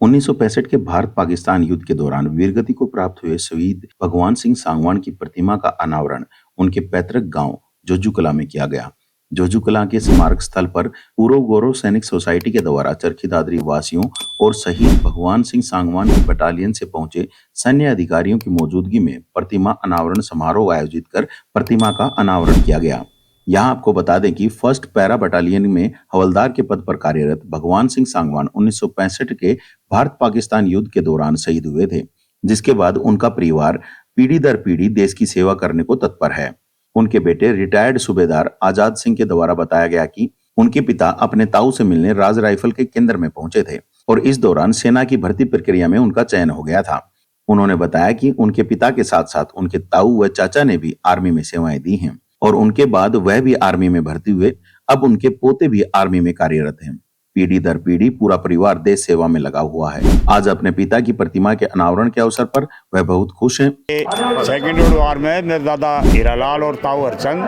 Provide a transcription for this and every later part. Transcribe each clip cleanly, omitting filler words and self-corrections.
1965 के भारत पाकिस्तान युद्ध के दौरान वीरगति को प्राप्त हुए शहीद भगवान सिंह सांगवान की प्रतिमा का अनावरण उनके पैतृक गांव जोजूकला में किया गया। जोजूकला के स्मारक स्थल पर पूर्व गौरव सैनिक सोसाइटी के द्वारा चरखी दादरी वासियों और शहीद भगवान सिंह सांगवान की बटालियन से पहुंचे सैन्य अधिकारियों की मौजूदगी में प्रतिमा अनावरण समारोह आयोजित कर प्रतिमा का अनावरण किया गया। यहाँ आपको बता दें कि फर्स्ट पैरा बटालियन में हवलदार के पद पर कार्यरत भगवान सिंह सांगवान 1965 के भारत पाकिस्तान युद्ध के दौरान शहीद हुए थे, जिसके बाद उनका परिवार पीढ़ी दर पीढ़ी देश की सेवा करने को तत्पर है। उनके बेटे रिटायर्ड सूबेदार आजाद सिंह के द्वारा बताया गया कि उनके पिता अपने ताऊ से मिलने राज राइफल के केंद्र में पहुंचे थे और इस दौरान सेना की भर्ती प्रक्रिया में उनका चयन हो गया था। उन्होंने बताया कि उनके पिता के साथ साथ उनके ताऊ व चाचा ने भी आर्मी में सेवाएं दी हैं और उनके बाद वह भी आर्मी में भर्ती हुए। अब उनके पोते भी आर्मी में कार्यरत हैं। पीढ़ी दर पीढ़ी पूरा परिवार देश सेवा में लगा हुआ है। आज अपने पिता की प्रतिमा के अनावरण के अवसर पर वह बहुत खुश हैं। सेकेंड वर्ल्ड वॉर में मेरे दादा हीरालाल और ताऊ हरचंद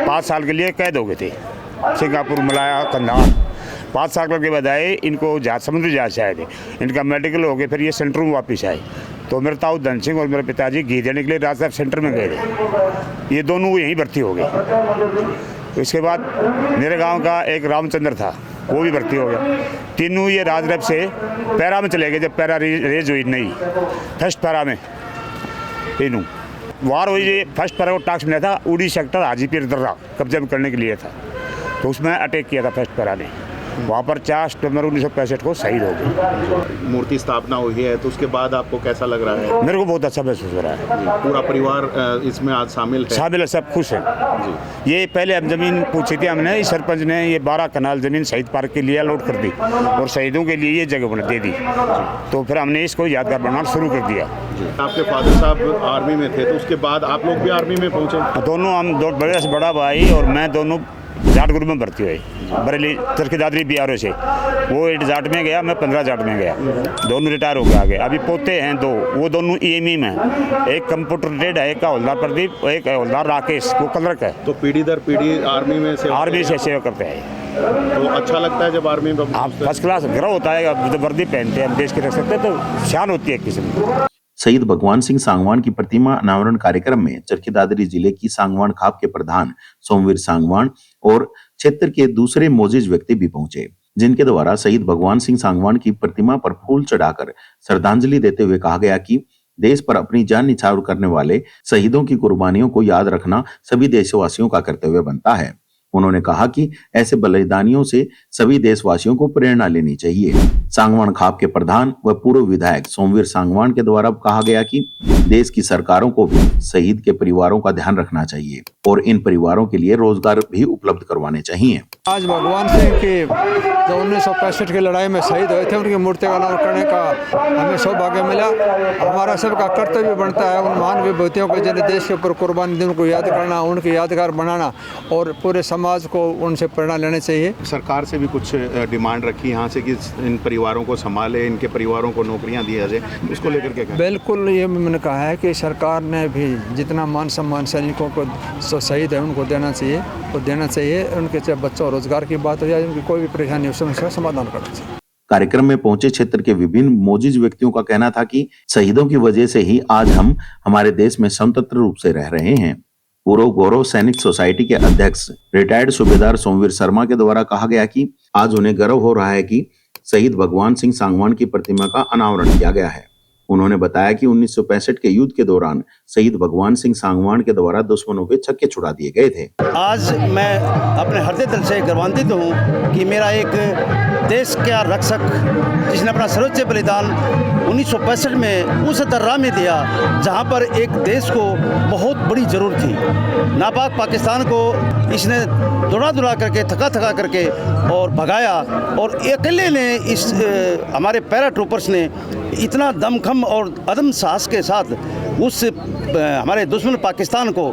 5 साल के लिए कैद हो गए थे सिंगापुर, मलाया, कंधार। 5 साल के बाद आए, इनको समुद्री जहाज से आए थे। इनका मेडिकल हो गया, फिर ये सेंटर में वापस आए। तो मेरे ताऊ धन सिंह और मेरे पिताजी घी देने के लिए राजसाहब सेंटर में गए थे। ये दोनों यहीं भर्ती हो गए। तो इसके बाद मेरे गांव का एक रामचंद्र था, वो भी भर्ती हो गया। तीनों ये राजरैप से पैरा में चले गए जब पैरा रेज हुई नहीं, फर्स्ट पैरा में तीनों वार हुई। ये फर्स्ट पैरा को टास्क मिला था उड़ी सेक्टर हाजीपीर दर्रा कब्जा करने के लिए था, तो उसमें अटैक किया था फर्स्ट पैरा ने। वहाँ पर 4 सितंबर 1965 को शहीद हो गए। मूर्ति स्थापना हुई है, तो उसके बाद आपको कैसा लग रहा है? मेरे को बहुत अच्छा महसूस हो रहा है। पूरा परिवार इसमें आज शामिल है? सब खुश है जी। ये पहले हम जमीन पूछी थी हमने, सरपंच ने ये 12 कनाल जमीन शहीद पार्क के लिए अलॉट कर दी और शहीदों के लिए ये जगह दे दी। तो फिर हमने इसको यादगार बनाना शुरू कर दिया। आपके फादर साहब आर्मी में थे, तो उसके बाद आप लोग भी आर्मी में पहुँचे? दोनों हम बड़े से बड़ा भाई और मैं दोनों जाट ग्रुप में भर्ती हुई। बरेली चरखी दादरी BRO से, वो 8 जाट में गया, मैं 15 जाट में गया। दोनों रिटायर हो गए। अभी पोते हैं 2, वो दोनों EME में, एक कंप्यूटर ट्रेड है, एक हवलदार प्रदीप, एक हवलदार राकेश, वो कलरक है। तो पीढ़ी दर पीढ़ी आर्मी से सेवा करते हैं। तो अच्छा लगता है जब आर्मी में? आप फर्स्ट क्लास गर्व होता है, वर्दी पहनते हैं, देश की रख सकते हैं, तो शान होती है किसी में। शहीद भगवान सिंह सांगवान की प्रतिमा अनावरण कार्यक्रम में चरखी दादरी जिले की सांगवान खाप के प्रधान सोमवीर सांगवान और क्षेत्र के दूसरे मोजिज व्यक्ति भी पहुंचे, जिनके द्वारा शहीद भगवान सिंह सांगवान की प्रतिमा पर फूल चढ़ाकर श्रद्धांजलि देते हुए कहा गया कि देश पर अपनी जान निछावर करने वाले शहीदों की कुर्बानियों को याद रखना सभी देशवासियों का कर्तव्य बनता है। उन्होंने कहा कि ऐसे बलिदानियों से सभी देशवासियों को प्रेरणा लेनी चाहिए। सांगवान खाप के प्रधान व पूर्व विधायक सोमवीर सांगवान के द्वारा कहा गया कि देश की सरकारों को भी शहीद के परिवारों का ध्यान रखना चाहिए और इन परिवारों के लिए रोजगार भी उपलब्ध करवाने चाहिए। आज भगवान सिंह की जो 1965 की लड़ाई में शहीद हुए थे, उनकी मूर्ति का अनावरण करने का हमें सौभाग्य मिला। हमारा सबका कर्तव्य बनता है उन महान विभूतियों को जिन्हें देश के ऊपर कुर्बानी दी, उनको याद करना, उनकी यादगार बनाना और पूरे समाज को उनसे प्रेरणा लेनी चाहिए। सरकार से भी कुछ डिमांड रखी यहाँ से कि इन परिवारों को संभाले, इनके परिवारों को नौकरियाँ दिया जाए, इसको लेकर के? बिल्कुल, ये मैंने कहा है कि सरकार ने भी जितना मान सम्मान सैनिकों को शहीद है उनको देना चाहिए। उनके चाहे बच्चों रोजगार की बात हो जाए, उनकी कोई भी परेशानी हो समस्या का समाधान करना चाहिए। कार्यक्रम में पहुंचे क्षेत्र के विभिन्न मोजिज व्यक्तियों का कहना था कि शहीदों की वजह से ही आज हम हमारे देश में स्वतंत्र रूप से रह रहे हैं। पूर्व गौरव सैनिक सोसाइटी के अध्यक्ष रिटायर्ड सूबेदार सोमवीर शर्मा के द्वारा कहा गया कि आज उन्हें गर्व हो रहा है कि शहीद भगवान सिंह सांगवान की प्रतिमा का अनावरण किया गया है। उन्होंने बताया कि 1965 के युद्ध के दौरान शहीद भगवान सिंह सांगवान के द्वारा दुश्मनों के छक्के छुड़ा दिए गए थे। आज मैं अपने हृदय दिल से गर्वान्वित हूँ कि मेरा एक देश का रक्षक जिसने अपना सर्वोच्च बलिदान 1965 में उस दर्रा में दिया जहाँ पर एक देश को बहुत बड़ी ज़रूरत थी। नापाक पाकिस्तान को इसने दौड़ा करके थका करके और भगाया और अकेले ने इस हमारे पैराट्रूपर्स ने इतना दमखम और अदम साहस के साथ उस हमारे दुश्मन पाकिस्तान को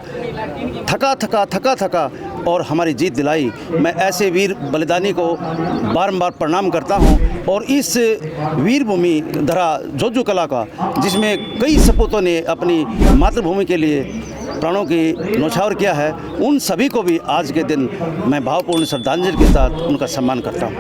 थका और हमारी जीत दिलाई। मैं ऐसे वीर बलिदानी को बारंबार प्रणाम करता हूं और इस वीर भूमि धरा जोजूकला का, जिसमें कई सपूतों ने अपनी मातृभूमि के लिए प्राणों की न्यौछावर किया है, उन सभी को भी आज के दिन मैं भावपूर्ण श्रद्धांजलि के साथ उनका सम्मान करता हूं।